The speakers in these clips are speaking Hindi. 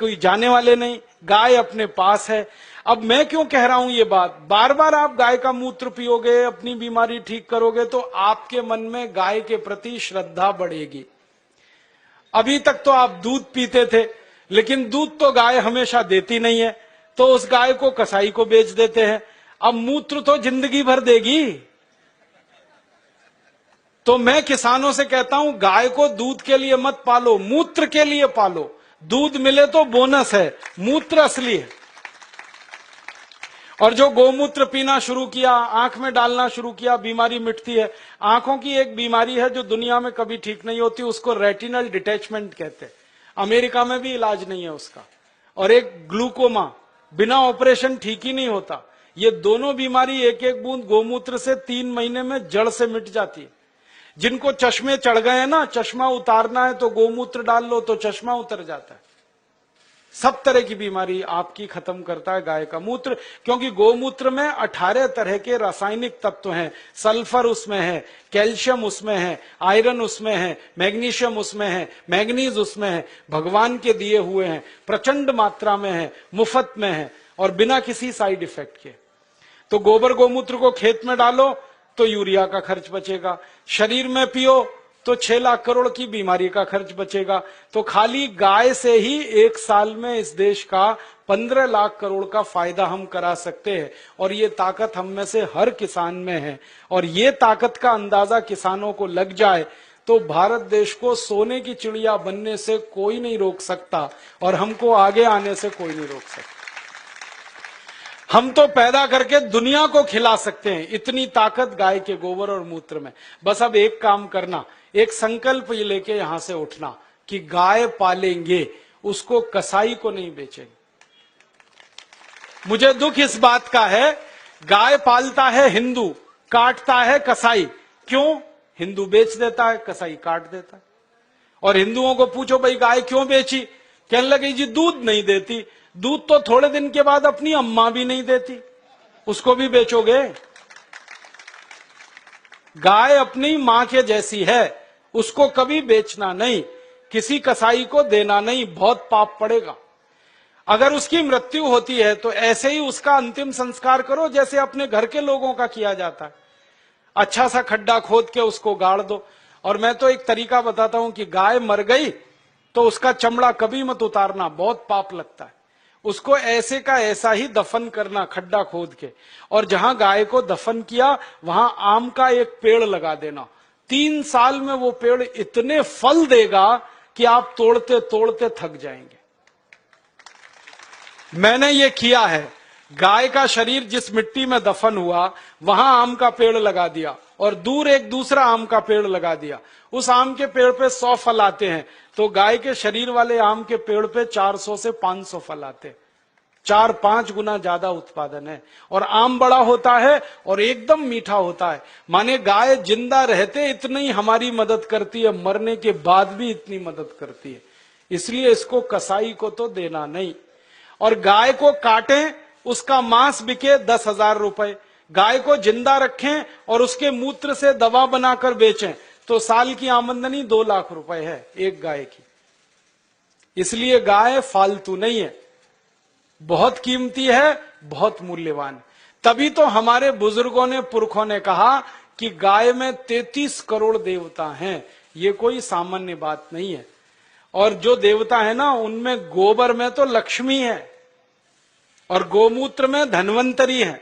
कोई जाने वाले नहीं, गाय अपने पास है। अब मैं क्यों कह रहा हूं ये बात, बार बार आप गाय का मूत्र पियोगे, अपनी बीमारी ठीक करोगे तो आपके मन में गाय के प्रति श्रद्धा बढ़ेगी। अभी तक तो आप दूध पीते थे, लेकिन दूध तो गाय हमेशा देती नहीं है, तो उस गाय को कसाई को बेच देते हैं। अब मूत्र तो जिंदगी भर देगी। तो मैं किसानों से कहता हूं, गाय को दूध के लिए मत पालो, मूत्र के लिए पालो। दूध मिले तो बोनस है, मूत्र असली है। और जो गोमूत्र पीना शुरू किया, आंख में डालना शुरू किया, बीमारी मिटती है। आंखों की एक बीमारी है जो दुनिया में कभी ठीक नहीं होती, उसको रेटिनल डिटैचमेंट कहते हैं। अमेरिका में भी इलाज नहीं है उसका। और एक ग्लूकोमा, बिना ऑपरेशन ठीक ही नहीं होता। ये दोनों बीमारी एक एक बूंद गोमूत्र से 3 महीने में जड़ से मिट जाती है। जिनको चश्मे चढ़ गए हैं ना, चश्मा उतारना है तो गोमूत्र डाल लो तो चश्मा उतर जाता है। सब तरह की बीमारी आपकी खत्म करता है गाय का मूत्र, क्योंकि गोमूत्र में 18 तरह के रासायनिक तत्व हैं। सल्फर उसमें है, कैल्शियम उसमें है, आयरन उसमें है, मैग्नीशियम उसमें है, मैग्नीज उसमें है, भगवान के दिए हुए हैं, प्रचंड मात्रा में है, मुफ्त में है और बिना किसी साइड इफेक्ट के। तो गोबर गोमूत्र को खेत में डालो तो यूरिया का खर्च बचेगा, शरीर में पियो तो 6 लाख करोड़ की बीमारी का खर्च बचेगा। तो खाली गाय से ही 1 साल में इस देश का 15 लाख करोड़ का फायदा हम करा सकते हैं। और ये ताकत हम में से हर किसान में है। और ये ताकत का अंदाजा किसानों को लग जाए तो भारत देश को सोने की चिड़िया बनने से कोई नहीं रोक सकता और हमको आगे आने से कोई नहीं रोक सकता। हम तो पैदा करके दुनिया को खिला सकते हैं, इतनी ताकत गाय के गोबर और मूत्र में। बस अब एक काम करना, एक संकल्प ये लेके यहां से उठना कि गाय पालेंगे, उसको कसाई को नहीं बेचेंगे। मुझे दुख इस बात का है, गाय पालता है हिंदू, काटता है कसाई। क्यों? हिंदू बेच देता है, कसाई काट देता है। और हिंदुओं को पूछो भाई गाय क्यों बेची, कहने लगे जी दूध नहीं देती। दूध तो थोड़े दिन के बाद अपनी अम्मा भी नहीं देती, उसको भी बेचोगे? गाय अपनी मां के जैसी है, उसको कभी बेचना नहीं, किसी कसाई को देना नहीं, बहुत पाप पड़ेगा। अगर उसकी मृत्यु होती है तो ऐसे ही उसका अंतिम संस्कार करो जैसे अपने घर के लोगों का किया जाता है। अच्छा सा खड्डा खोद के उसको गाड़ दो। और मैं तो एक तरीका बताता हूं कि गाय मर गई तो उसका चमड़ा कभी मत उतारना, बहुत पाप लगता है। उसको ऐसे का ऐसा ही दफन करना, खड्डा खोद के। और जहां गाय को दफन किया वहां आम का एक पेड़ लगा देना। 3 साल में वो पेड़ इतने फल देगा कि आप तोड़ते तोड़ते थक जाएंगे। मैंने ये किया है। गाय का शरीर जिस मिट्टी में दफन हुआ वहां आम का पेड़ लगा दिया और दूर एक दूसरा आम का पेड़ लगा दिया। उस आम के पेड़ पे 100 फल आते हैं, तो गाय के शरीर वाले आम के पेड़ पे 400 से 500 फल आते हैं। 4-5 गुना ज्यादा उत्पादन है। और आम बड़ा होता है और एकदम मीठा होता है। माने गाय जिंदा रहते इतनी हमारी मदद करती है, मरने के बाद भी इतनी मदद करती है। इसलिए इसको कसाई को तो देना नहीं। और गाय को काटें, उसका मांस बिके 10,000 रुपए। गाय को जिंदा रखें और उसके मूत्र से दवा बनाकर बेचें तो साल की आमदनी 2 लाख रुपए है एक गाय की। इसलिए गाय फालतू नहीं है, बहुत कीमती है, बहुत मूल्यवान। तभी तो हमारे बुजुर्गों ने, पुरखों ने कहा कि गाय में 33 करोड़ देवता हैं। ये कोई सामान्य बात नहीं है। और जो देवता है ना, उनमें गोबर में तो लक्ष्मी है और गोमूत्र में धन्वंतरी है।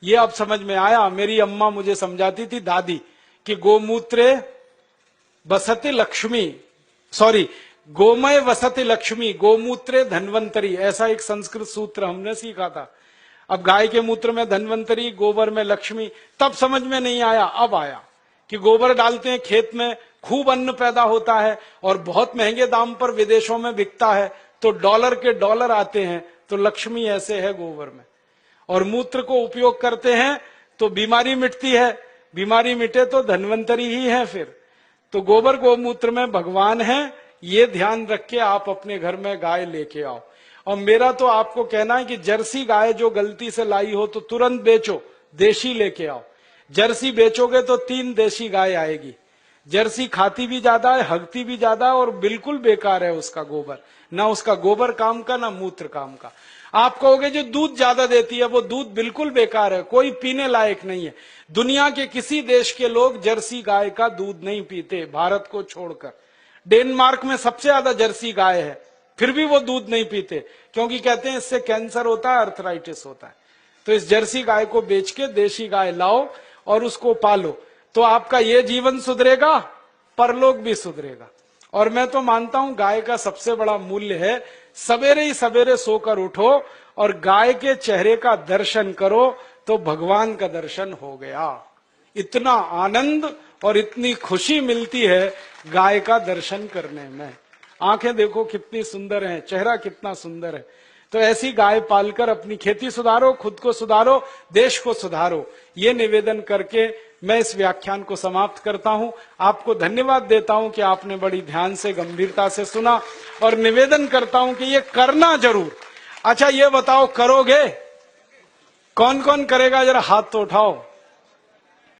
ये अब समझ में आया। मेरी अम्मा मुझे समझाती थी, दादी, कि गोमूत्रे वसति लक्ष्मी, सॉरी, गोमय वसति लक्ष्मी, गोमूत्रे धन्वंतरी, ऐसा एक संस्कृत सूत्र हमने सीखा था। अब गाय के मूत्र में धन्वंतरी, गोबर में लक्ष्मी, तब समझ में नहीं आया, अब आया कि गोबर डालते हैं खेत में, खूब अन्न पैदा होता है और बहुत महंगे दाम पर विदेशों में बिकता है, तो डॉलर के डॉलर आते हैं। तो लक्ष्मी ऐसे है गोबर में। और मूत्र को उपयोग करते हैं तो बीमारी मिटती है, बीमारी मिटे तो धन्वंतरी ही है फिर। तो गोबर गोमूत्र में भगवान है, ये ध्यान रख के आप अपने घर में गाय लेके आओ। और मेरा तो आपको कहना है कि जर्सी गाय जो गलती से लाई हो तो तुरंत बेचो, देशी लेके आओ। जर्सी बेचोगे तो 3 देशी गाय आएगी। जर्सी खाती भी ज्यादा है, हगती भी ज्यादा है और बिल्कुल बेकार है उसका गोबर। ना उसका गोबर काम का, ना मूत्र काम का। आप कहोगे जो दूध ज्यादा देती है वो दूध बिल्कुल बेकार है, कोई पीने लायक नहीं है। दुनिया के किसी देश के लोग जर्सी गाय का दूध नहीं पीते, भारत को छोड़कर। डेनमार्क में सबसे ज्यादा जर्सी गाय है, फिर भी वो दूध नहीं पीते, क्योंकि कहते हैं इससे कैंसर होता है, अर्थराइटिस होता है। तो इस जर्सी गाय को बेच के देशी गाय लाओ और उसको पालो, तो आपका ये जीवन सुधरेगा, परलोक भी सुधरेगा। और मैं तो मानता हूं गाय का सबसे बड़ा मूल्य है, सवेरे ही सवेरे सोकर उठो और गाय के चेहरे का दर्शन करो तो भगवान का दर्शन हो गया। इतना आनंद और इतनी खुशी मिलती है गाय का दर्शन करने में। आंखें देखो कितनी सुंदर हैं, चेहरा कितना सुंदर है। तो ऐसी गाय पालकर अपनी खेती सुधारो, खुद को सुधारो, देश को सुधारो। ये निवेदन करके मैं इस व्याख्यान को समाप्त करता हूं। आपको धन्यवाद देता हूं कि आपने बड़ी ध्यान से, गंभीरता से सुना, और निवेदन करता हूं कि ये करना जरूर। अच्छा ये बताओ, करोगे? कौन कौन करेगा, जरा हाथ तो उठाओ।